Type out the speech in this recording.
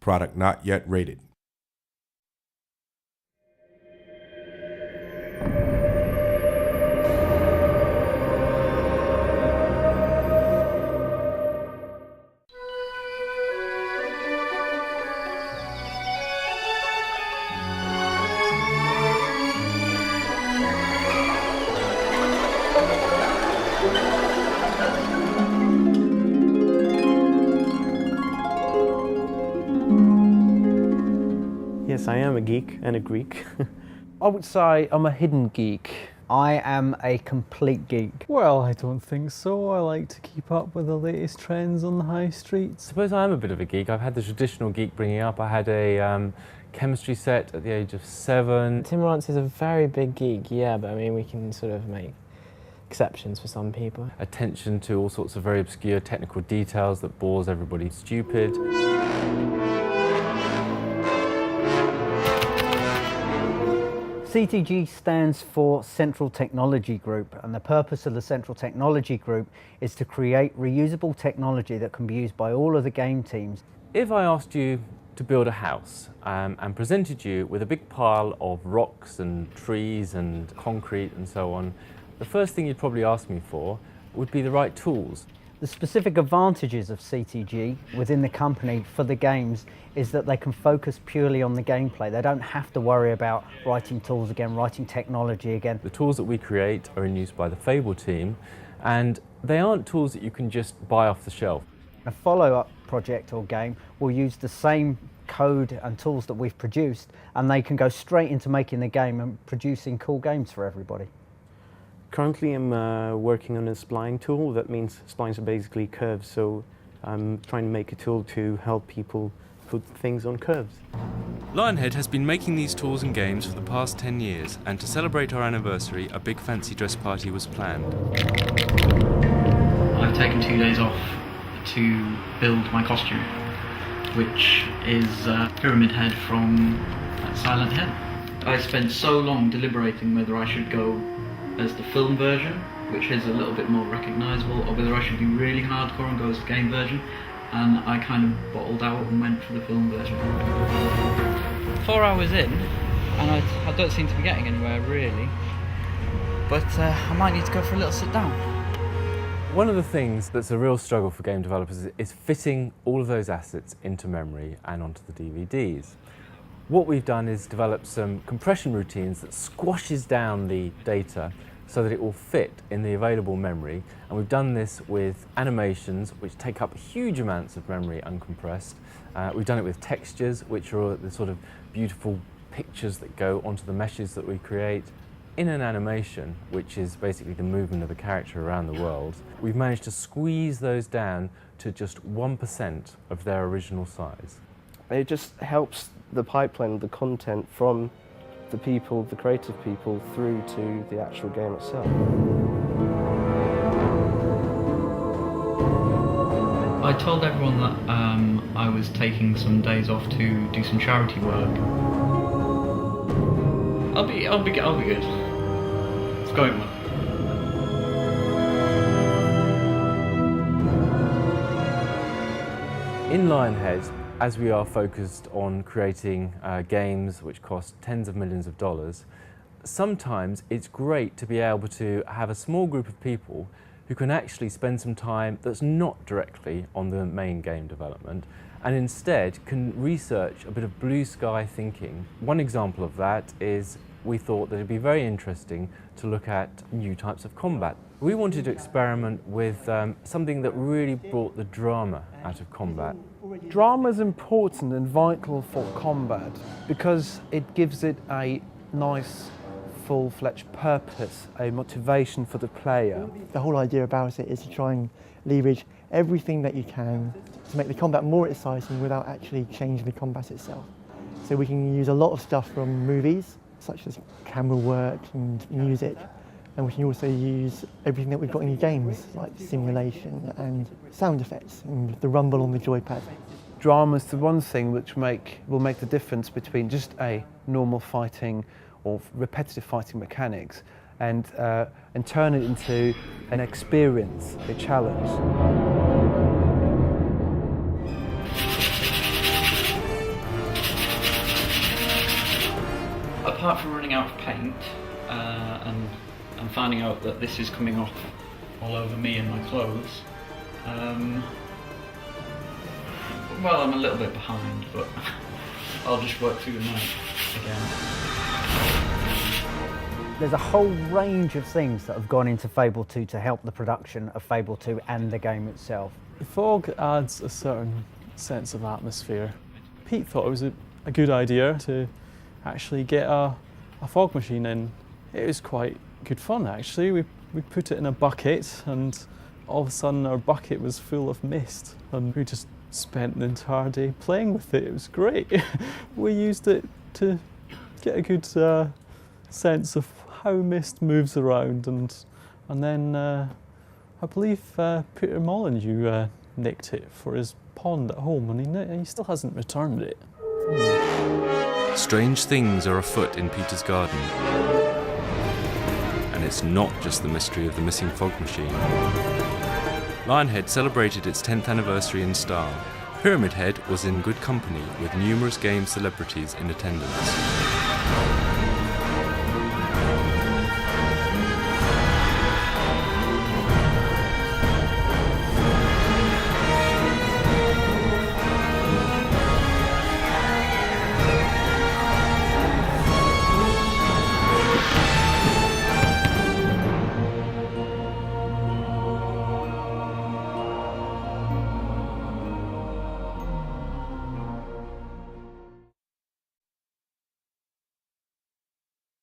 Product not yet rated. Yes, I am a geek and a Greek. I would say I'm a hidden geek. I am a complete geek. Well, I don't think so. I like to keep up with the latest trends on the high streets. I suppose I am a bit of a geek. I've had the traditional geek bringing up. I had a chemistry set at the age of 7. Tim Rance is a very big geek, yeah, but I mean, we can sort of make exceptions for some people. Attention to all sorts of very obscure technical details that bores everybody stupid. CTG stands for Central Technology Group, and the purpose of the Central Technology Group is to create reusable technology that can be used by all of the game teams. If I asked you to build a house and presented you with a big pile of rocks and trees and concrete and so on, the first thing you'd probably ask me for would be the right tools. The specific advantages of CTG within the company for the games is that they can focus purely on the gameplay. They don't have to worry about writing tools again, writing technology again. The tools that we create are in use by the Fable team, and they aren't tools that you can just buy off the shelf. A follow-up project or game will use the same code and tools that we've produced, and they can go straight into making the game and producing cool games for everybody. Currently I'm working on a spline tool. That means splines are basically curves, so I'm trying to make a tool to help people put things on curves. Lionhead has been making these tools and games for the past 10 years, and to celebrate our anniversary, a big fancy dress party was planned. I've taken 2 days off to build my costume, which is Pyramid Head from Silent Hill. I spent so long deliberating whether I should go as the film version, which is a little bit more recognisable, or whether I should be really hardcore and go as the game version, and I kind of bottled out and went for the film version. 4 hours in, and I don't seem to be getting anywhere really, but I might need to go for a little sit down. One of the things that's a real struggle for game developers is fitting all of those assets into memory and onto the DVDs. What we've done is develop some compression routines that squashes down the data so that it will fit in the available memory, and we've done this with animations which take up huge amounts of memory uncompressed. We've done it with textures, which are the sort of beautiful pictures that go onto the meshes that we create. In an animation, which is basically the movement of a character around the world, we've managed to squeeze those down to just 1% of their original size. It just helps the pipeline of the content from the people, the creative people, through to the actual game itself. I told everyone that I was taking some days off to do some charity work. I'll be good. It's going well. In Lionhead, as we are focused on creating games which cost tens of millions of dollars, sometimes it's great to be able to have a small group of people who can actually spend some time that's not directly on the main game development, and instead can research a bit of blue sky thinking. One example of that is we thought that it'd be very interesting to look at new types of combat. We wanted to experiment with something that really brought the drama out of combat. Drama is important and vital for combat because it gives it a nice, full-fledged purpose, a motivation for the player. The whole idea about it is to try and leverage everything that you can to make the combat more exciting without actually changing the combat itself. So we can use a lot of stuff from movies, such as camera work and music, and we can also use everything that we've got in games, like simulation and sound effects and the rumble on the joypad. Drama is the one thing which will make the difference between just a normal fighting or repetitive fighting mechanics and turn it into an experience, a challenge. apart from running out of paint and finding out that this is coming off all over me and my clothes, well, I'm a little bit behind, but I'll just work through the night again. There's a whole range of things that have gone into Fable 2 to help the production of Fable 2 and the game itself. The fog adds a certain sense of atmosphere. Pete thought it was a good idea to actually get a fog machine in. It was quite good fun actually. We put it in a bucket and all of a sudden our bucket was full of mist and we just spent the entire day playing with it. It was great. We used it to get a good sense of how mist moves around, and then I believe Peter Molyneux nicked it for his pond at home, and he still hasn't returned it. Strange things are afoot in Peter's garden. And it's not just the mystery of the missing fog machine. Lionhead celebrated its 10th anniversary in style. Pyramid Head was in good company with numerous game celebrities in attendance.